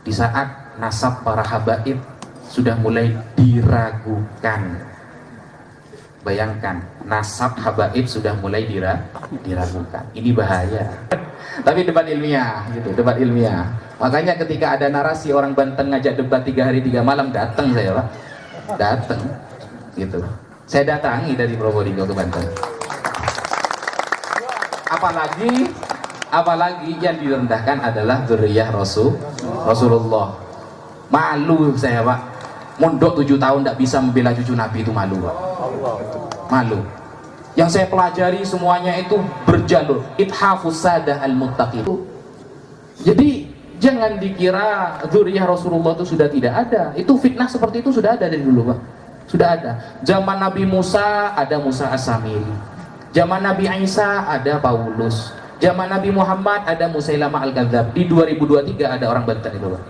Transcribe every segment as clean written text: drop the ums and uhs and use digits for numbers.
di saat nasab para habaib sudah mulai diragukan. Bayangkan, nasab habaib sudah mulai diragukan. Ini bahaya. Tapi debat ilmiah, gitu, debat ilmiah. Makanya ketika ada narasi orang Banten ngajak debat 3 hari 3 malam, datang saya, Pak. Datang, gitu. Saya datangi dari Probolinggo ke Banten. Apalagi yang direndahkan adalah dzurriyyah Rasulullah. Malu saya, Pak. Mondok 7 tahun tidak bisa membela cucu Nabi, itu malu, Pak. Malu. Yang saya pelajari semuanya itu berjalur ithafus sadah al-muttaqin. Jadi jangan dikira dzurriyyah Rasulullah itu sudah tidak ada. Itu fitnah seperti itu sudah ada dari dulu, Pak. Sudah ada. Zaman Nabi Musa ada Musa As-Samiri. Zaman Nabi Isa ada Paulus. Zaman Nabi Muhammad ada Musailamah Al-Kadzdzab. Di 2023 ada orang Banten itu, Pak.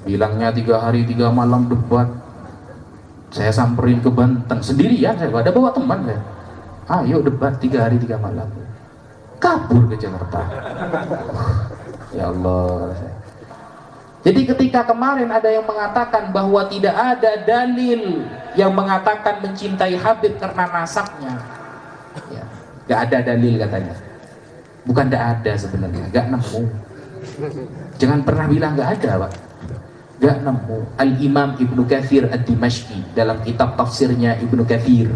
Bilangnya 3 hari 3 malam debat. Saya samperin ke Banten sendirian, saya ada bawa teman saya. Ayo debat 3 hari 3 malam. Kabur ke Jakarta. Ya Allah. Jadi ketika kemarin ada yang mengatakan bahwa tidak ada dalil yang mengatakan mencintai Habib karena nasabnya, ya, gak ada dalil katanya. Bukan gak ada sebenarnya, gak nemu. Jangan pernah bilang gak ada, Pak. Gak nemu. Al-Imam Ibnu Katsir Ad-Dimashqi dalam kitab tafsirnya Ibnu Katsir,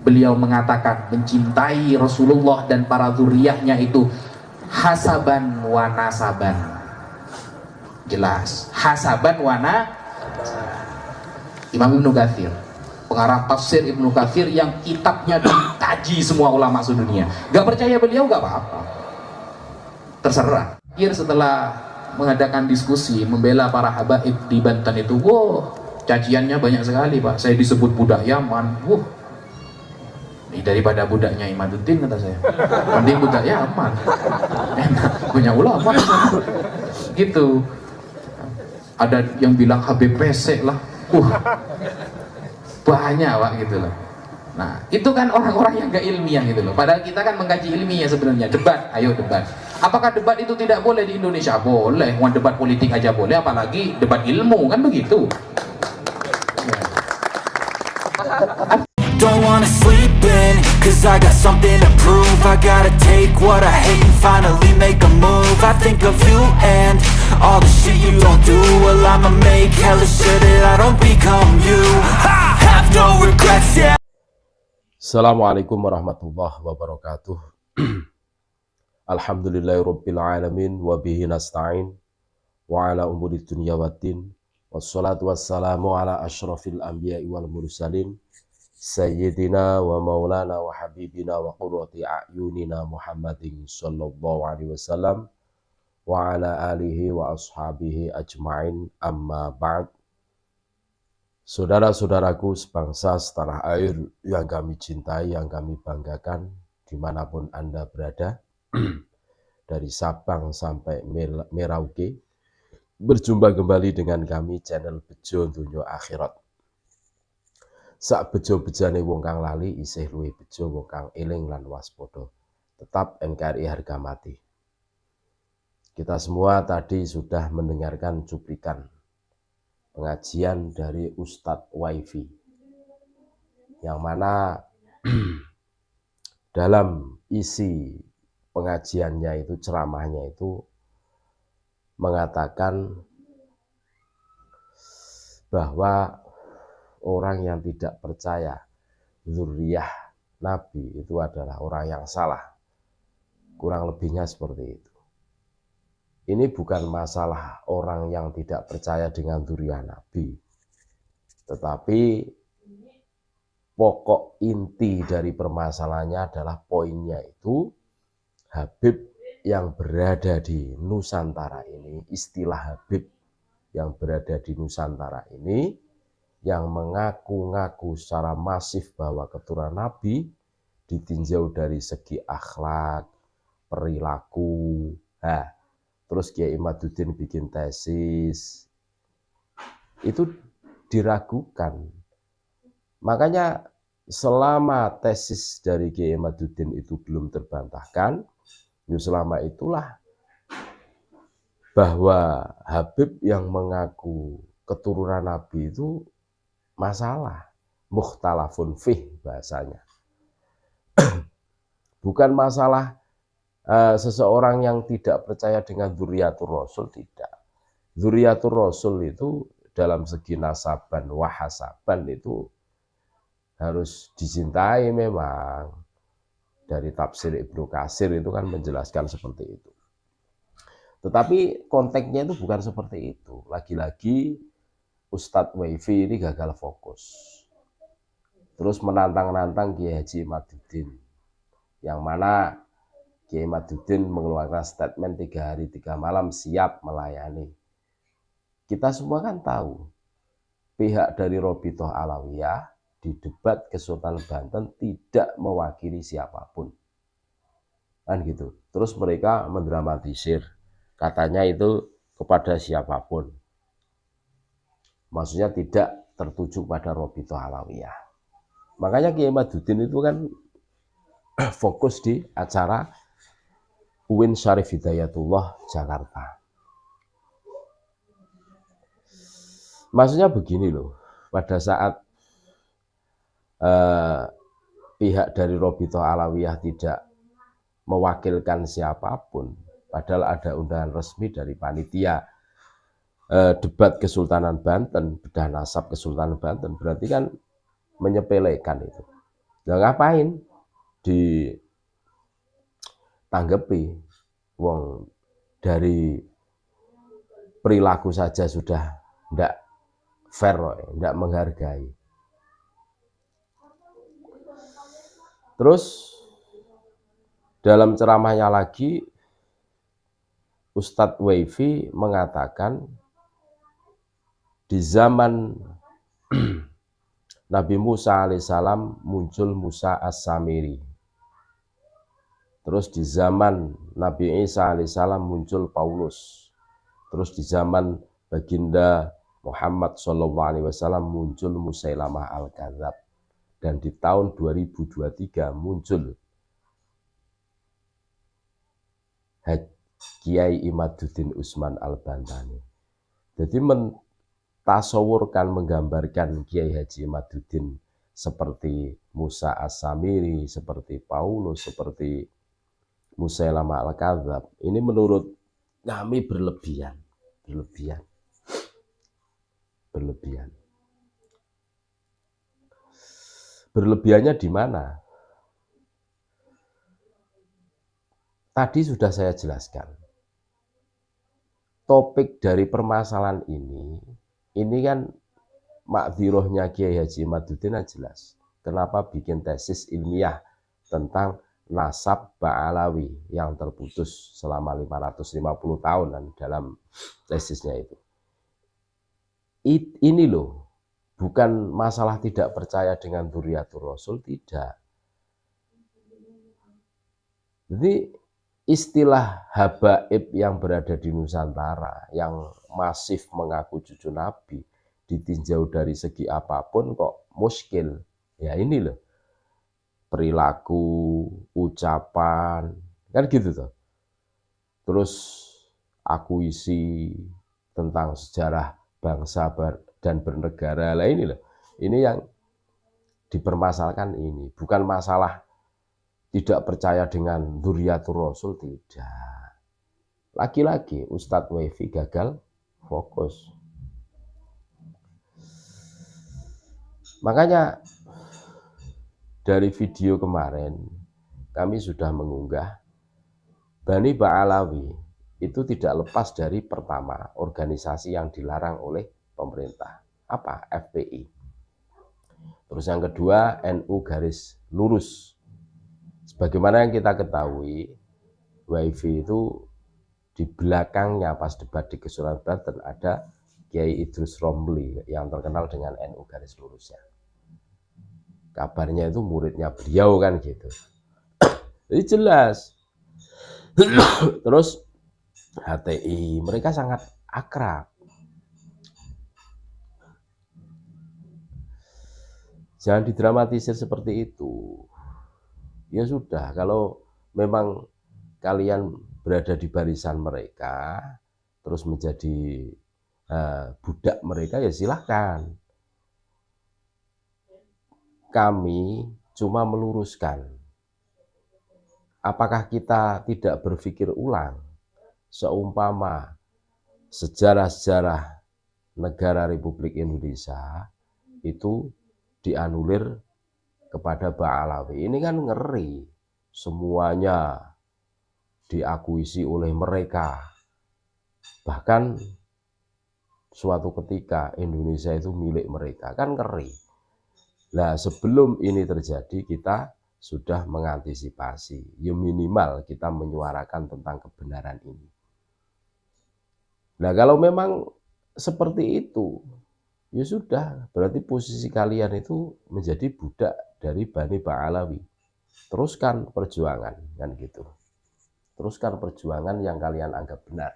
beliau mengatakan mencintai Rasulullah dan para zuriyahnya itu hasaban wa nasaban. Jelas, hasaban wa Imam Ibnu Katsir, pengarang tafsir Ibnu Katsir yang kitabnya dikaji semua ulama sedunia. Gak percaya beliau gak apa-apa, terserah. Setelah mengadakan diskusi membela para habaib di Banten itu, wow, caciannya banyak sekali, Pak. Saya disebut budak Yaman. Ini daripada budaknya Imaduddin, kata saya. Mending budak Yaman. Enak, punya ulama. Gitu. Ada yang bilang Habib pesek lah. Banyak, Pak, gitu loh. Nah, itu kan orang-orang yang gak ilmiah gitu loh. Padahal kita kan mengkaji ilmiah sebenarnya. Debat, ayo debat. Apakah debat itu tidak boleh di Indonesia? Boleh. Mau debat politik aja boleh, apalagi debat ilmu, kan begitu. Don't wanna sleep in, cause I got something to prove. I gotta take what I hate and finally make a move. I think of you and all the shit you don't do. Well, I'ma make hella sure that I don't become you. I have no regrets, yeah. Assalamualaikum warahmatullahi wabarakatuh. Alhamdulillahirabbil alamin wa bihi nasta'in wa ala umuri dunya waddin wassalatu wassalamu ala asyrafil anbiya'i wal mursalin sayyidina wa maulana wa habibina wa qurrati a'yunina Muhammadin sallallahu alaihi wasallam wa ala alihi wa ashabihi ajma'in, amma ba'd. Saudara-saudaraku sebangsa setanah air yang kami cintai, yang kami banggakan, dimanapun Anda berada, dari Sabang sampai Merauke, berjumpa kembali dengan kami channel Bejo Dunya Akhirat. Sak bejo-bejane wong kang lali isih luwih bejo wong kang eling lan waspada. Tetap NKRI harga mati. Kita semua tadi sudah mendengarkan cuplikan pengajian dari Ustadz Waifi, yang mana dalam isi pengajiannya itu, ceramahnya itu mengatakan bahwa orang yang tidak percaya dzurriyyah Nabi itu adalah orang yang salah. Kurang lebihnya seperti itu. Ini bukan masalah orang yang tidak percaya dengan dzurriyyah Nabi, tetapi pokok inti dari permasalahannya adalah poinnya itu Habib yang berada di Nusantara ini, istilah Habib yang berada di Nusantara ini, yang mengaku-ngaku secara masif bahwa keturunan Nabi, ditinjau dari segi akhlak, perilaku, terus Kiai Imaduddin bikin tesis, itu diragukan. Makanya selama tesis dari Kiai Imaduddin itu belum terbantahkan, selama itulah bahwa Habib yang mengaku keturunan Nabi itu masalah, mukhtalafun fih bahasanya. Bukan masalah seseorang yang tidak percaya dengan dzurriyyatur rasul, tidak. Dzurriyyatur rasul itu dalam segi nasaban wahasaban itu harus dicintai memang. Dari tafsir Ibnu Katsir itu kan menjelaskan seperti itu. Tetapi konteksnya itu bukan seperti itu. Lagi-lagi Ustadz Waifi ini gagal fokus. Terus menantang-nantang Kiai Haji Imaduddin. Yang mana Kiai Imaduddin mengeluarkan statement 3 hari 3 malam siap melayani. Kita semua kan tahu pihak dari Robitoh Alawiyah di debat Kesultanan Banten tidak mewakili siapapun. Kan gitu. Terus mereka mendramatisir. Katanya itu kepada siapapun. Maksudnya tidak tertuju pada Robitoh Alawiyah. Makanya Kiai Imaduddin itu kan fokus di acara UIN Syarif Hidayatullah Jakarta. Maksudnya begini loh, pada saat pihak dari Robitoh Alawiyah tidak mewakilkan siapapun, padahal ada undangan resmi dari panitia debat Kesultanan Banten, bedah nasab Kesultanan Banten, berarti kan menyepelekan itu. Nah, ngapain ditanggapi? Wong dari perilaku saja sudah tidak fair, tidak menghargai. Terus dalam ceramahnya lagi Ustadz Waifi mengatakan di zaman Nabi Musa alaihissalam muncul Musa As-Samiri. Terus di zaman Nabi Isa alaihissalam muncul Paulus. Terus di zaman baginda Muhammad SAW muncul Musailamah Al-Kadzab. Dan di tahun 2023 muncul Kiai Imaduddin Usman Al-Bantani. Jadi tasawurkan, menggambarkan Kiai Haji Imaduddin seperti Musa As-Samiri, seperti Paulus, seperti Musailamah Al-Kadzab. Ini menurut kami berlebihan. Berlebihannya di mana? Tadi sudah saya jelaskan. Topik dari permasalahan ini kan makdzirohnya Kiai Haji Imaduddin jelas. Kenapa bikin tesis ilmiah tentang nasab Ba'alawi yang terputus selama 550 tahunan dalam tesisnya itu. Ini loh, bukan masalah tidak percaya dengan dzurriyyatur rasul, tidak. Jadi istilah habaib yang berada di Nusantara yang masif mengaku cucu Nabi ditinjau dari segi apapun kok muskil. Ya ini loh, perilaku, ucapan, kan gitu tuh. Terus akuisi tentang sejarah bangsa dan bernegara lah, ini loh. Ini yang dipermasalahkan ini, bukan masalah tidak percaya dengan dzurriyyatur rasul, tidak. Lagi-lagi Ustadz Waifi gagal fokus. Makanya dari video kemarin kami sudah mengunggah Bani Ba'alawi itu tidak lepas dari pertama organisasi yang dilarang oleh pemerintah. Apa? FPI. Terus yang kedua NU garis lurus. Sebagaimana yang kita ketahui, Waifi itu di belakangnya pas debat di Kesultanan Banten ada Kiai Idrus Romli yang terkenal dengan NU garis lurusnya. Kabarnya itu muridnya beliau kan gitu. Jadi jelas. Terus HTI, mereka sangat akrab. Jangan didramatisir seperti itu. Ya sudah, kalau memang kalian berada di barisan mereka, terus menjadi budak mereka, ya silahkan. Kami cuma meluruskan, apakah kita tidak berpikir ulang seumpama sejarah-sejarah negara Republik Indonesia itu dianulir kepada Ba'alawi. Ini kan ngeri, semuanya diakuisi oleh mereka. Bahkan suatu ketika Indonesia itu milik mereka, kan ngeri. Nah, sebelum ini terjadi kita sudah mengantisipasi, ya minimal kita menyuarakan tentang kebenaran ini. Nah, kalau memang seperti itu, ya sudah, berarti posisi kalian itu menjadi budak dari Bani Ba'alawi. Teruskan perjuangan, kan gitu. Teruskan perjuangan yang kalian anggap benar.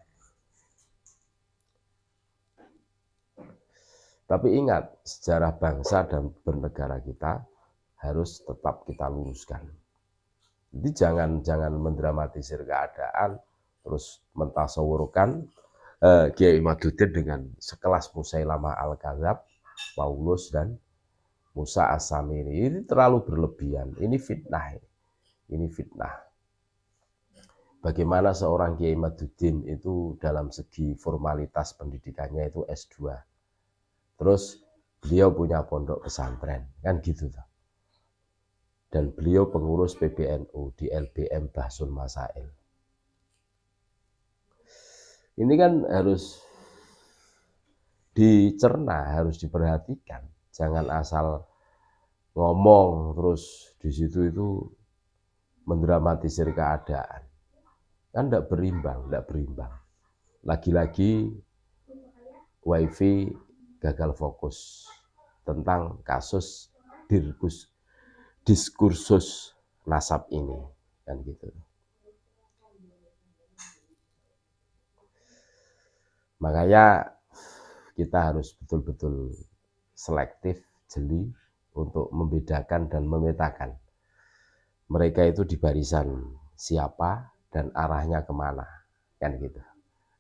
Tapi ingat, sejarah bangsa dan bernegara kita harus tetap kita luruskan. Jadi jangan mendramatisir keadaan, terus mentasawurkan Kiai Imaduddin dengan sekelas Musailamah Al-Kadzab, Paulus dan Musa As-Samiri. Ini terlalu berlebihan, ini fitnah. Ini fitnah. Bagaimana seorang Kiai Imaduddin itu dalam segi formalitas pendidikannya itu S2. Terus beliau punya pondok pesantren, kan gitu tuh. Dan beliau pengurus PBNU di LBM Bahsul Masail. Ini kan harus dicerna, harus diperhatikan. Jangan asal ngomong terus di situ itu mendramatisir keadaan. Kan tidak berimbang. Lagi-lagi WiFi gagal fokus tentang kasus diskursus nasab ini, kan gitu. Makanya kita harus betul-betul selektif, jeli untuk membedakan dan memetakan mereka itu di barisan siapa dan arahnya kemana, kan gitu.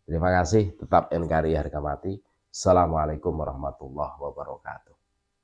Terima kasih, tetap NKRI harga mati. Assalamualaikum warahmatullahi wabarakatuh.